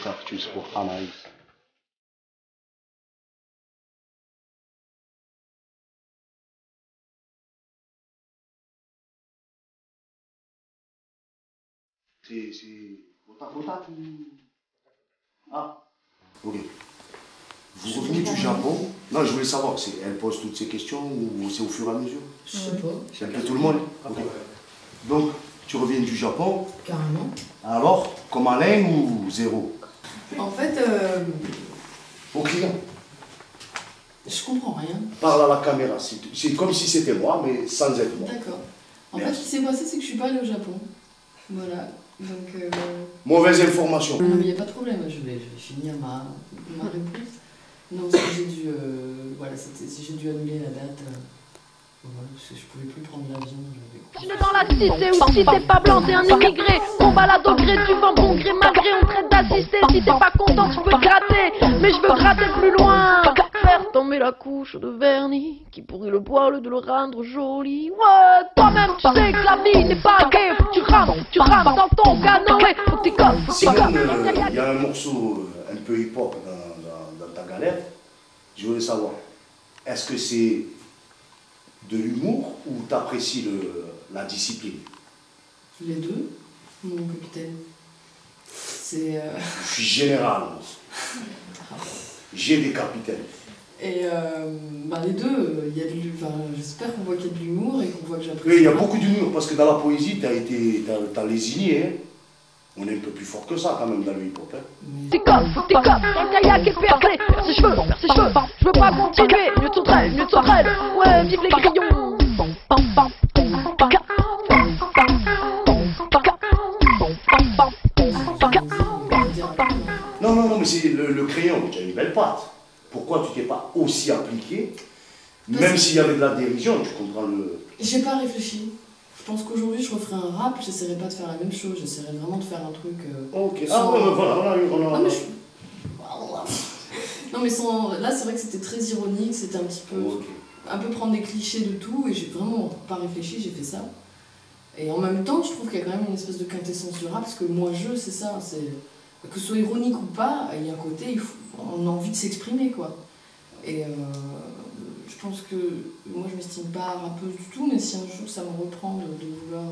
Artus pour Anaïs. C'est Otak ou... Ah, ok. Vous revenez du Japon? Non, je voulais savoir, elle pose toutes ces questions ou c'est au fur et à mesure? Je sais pas. C'est un peu tout le monde? Okay. Donc, tu reviens du Japon? Carrément. Alors, comme Alain ou zéro? En fait, Au client. Je comprends rien. Parle à la caméra, c'est comme si c'était moi, mais sans être moi. D'accord. En fait, ce qui s'est passé, c'est que je suis pas allée au Japon. Voilà. Donc, Mauvaise information. Non, mais il n'y a pas de problème, je vais finir ma réponse. Non, parce que j'ai dû, voilà, j'ai dû annuler la date. Voilà, parce que je pouvais plus prendre l'avion. Tu es dans la cité ou si t'es pas blanc, t'es un immigré. On balade au gré du vent, bon gré malgré, on traite d'assister. Si t'es pas content, tu peux gratter, mais je veux gratter plus loin. Faire tomber la couche de vernis qui pourrit le poil de le rendre joli. Ouais, toi-même tu sais que la vie n'est pas gay. Faut que tu rames dans ton canoë. Faut que t'y coffres, faut que t'y coffres. Il y a un morceau un peu hip-hop dans ta galette. Je voulais savoir, est-ce que c'est de l'humour ou t'apprécies la discipline? Les deux, mon capitaine. C'est... Je suis général. J'ai des capitaines. Et les deux, il y a j'espère qu'on voit qu'il y a de l'humour et qu'on voit que j'apprécie. Oui, il y a beaucoup d'humour parce que dans la poésie, t'as lésiné. Hein. On est un peu plus fort que ça quand même dans le hip-hop. Hein. T'es comme, un kayak est percé, vers ses cheveux, je veux pas continuer, mieux de son trail, ouais, vive les grillons. Non, mais c'est le crayon, tu as une belle patte. Pourquoi tu t'es pas aussi appliqué? Même s'il y avait de la dérision, tu comprends le... J'ai pas réfléchi. Je pense qu'aujourd'hui je referai un rap, j'essaierai pas de faire la même chose, j'essaierai vraiment de faire un truc... Ok, voilà. Non mais là c'est vrai que c'était très ironique, c'était un petit peu... Okay. Un peu prendre des clichés de tout, et j'ai vraiment pas réfléchi, j'ai fait ça. Et en même temps, je trouve qu'il y a quand même une espèce de quintessence du rap, parce que c'est ça, que ce soit ironique ou pas, il y a un côté, on a envie de s'exprimer, quoi. Et je pense que, moi je m'estime pas rappeuse du tout, mais si un jour ça me reprend de vouloir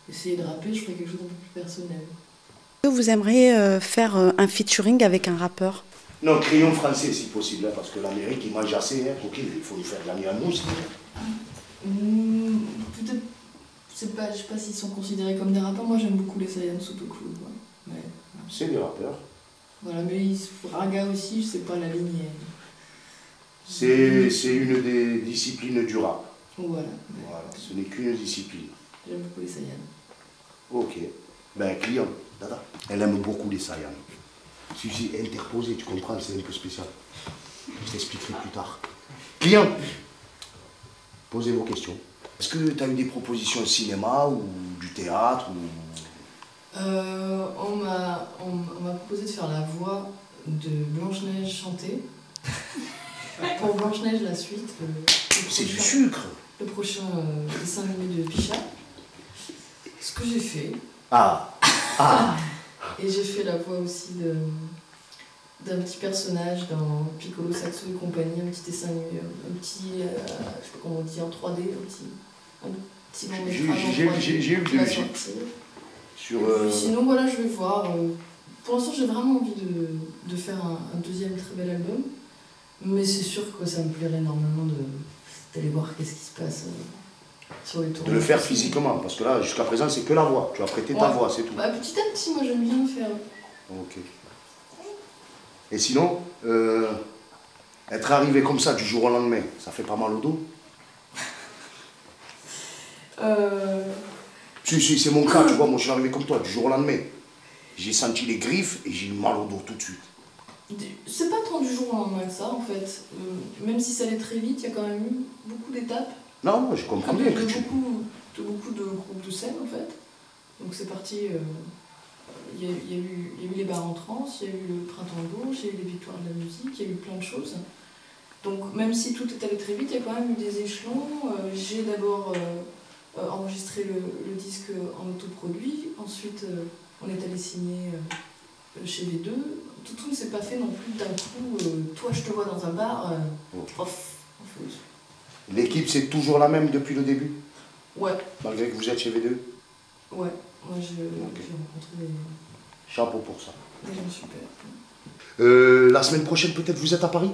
essayer de rapper, je ferai quelque chose d'un peu plus personnel. Est-ce que vous aimeriez faire un featuring avec un rappeur? Non, crayon français si possible, hein, parce que l'Amérique il mange assez, hein, ok, il faut lui faire de la mousse. Peut-être, je sais pas s'ils sont considérés comme des rappeurs, moi j'aime beaucoup les Saiyans Super Cool. Ouais. C'est des rappeurs. Voilà, mais Raga aussi, je sais pas la ligne. C'est une des disciplines du rap. Voilà, ce n'est qu'une discipline. J'aime beaucoup les Saiyans. Ok. Ben, client, Dada, elle aime beaucoup les Saiyans. Si j'ai interposé, tu comprends, c'est un peu spécial. Je t'expliquerai plus tard. Client, posez vos questions. Est-ce que tu as eu des propositions de cinéma ou du théâtre ou... On m'a proposé de faire la voix de Blanche-Neige chantée. Pour Blanche-Neige, la suite. C'est du sucre. Le prochain dessin animé de Picha. Ce que j'ai fait. Et j'ai fait la voix aussi d'un petit personnage dans Piccolo Saxo et compagnie, un petit dessin animé, un petit, je sais pas comment on dit, en 3D, un petit long métrage. J'ai eu Sinon, voilà, je vais voir. Pour l'instant, j'ai vraiment envie de faire un deuxième très bel album, mais c'est sûr que ça me plairait énormément d'aller voir qu'est-ce qui se passe. Sur les tours. De le faire physiquement, parce que là, jusqu'à présent, c'est que la voix. Tu as prêté ta voix, c'est tout. Petit à petit, moi, j'aime bien le faire. Ok. Et sinon, être arrivé comme ça du jour au lendemain, ça fait pas mal au dos? Si, c'est mon cas, tu vois, moi je suis arrivé comme toi, du jour au lendemain. J'ai senti les griffes et j'ai eu mal au dos tout de suite. C'est pas tant du jour au lendemain que ça, en fait. Même si ça allait très vite, il y a quand même eu beaucoup d'étapes. Non, je comprends bien. Beaucoup de groupes de scène, en fait. Donc c'est parti... Il y a eu les bars en trans, il y a eu le printemps gauche, il y a eu les victoires de la musique, il y a eu plein de choses. Donc même si tout est allé très vite, il y a quand même eu des échelons. J'ai d'abord enregistré le disque en autoproduit, ensuite on est allé signer chez V2, tout ne s'est pas fait non plus d'un coup. Toi, je te vois dans un bar. L'équipe, c'est toujours la même depuis le début? Ouais. Malgré que vous êtes chez V2? Ouais, moi j'ai rencontré des... Chapeau pour ça. Des gens super. La semaine prochaine, peut-être, vous êtes à Paris?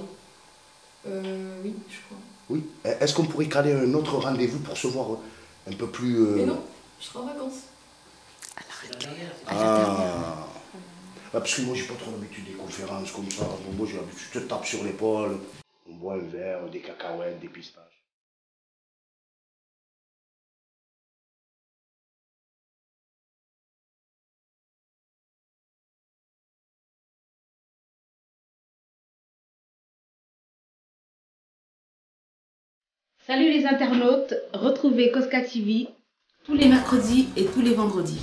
Oui, je crois. Oui. Est-ce qu'on pourrait caler un autre rendez-vous pour se voir un peu plus... Mais non, je serai en vacances. Ah. Parce que moi, j'ai pas trop l'habitude des conférences comme ça. Moi, j'ai l'habitude, je te tape sur l'épaule, on boit un verre, des cacahuètes, des pistaches. Salut les internautes, retrouvez Cosca TV tous les mercredis et tous les vendredis.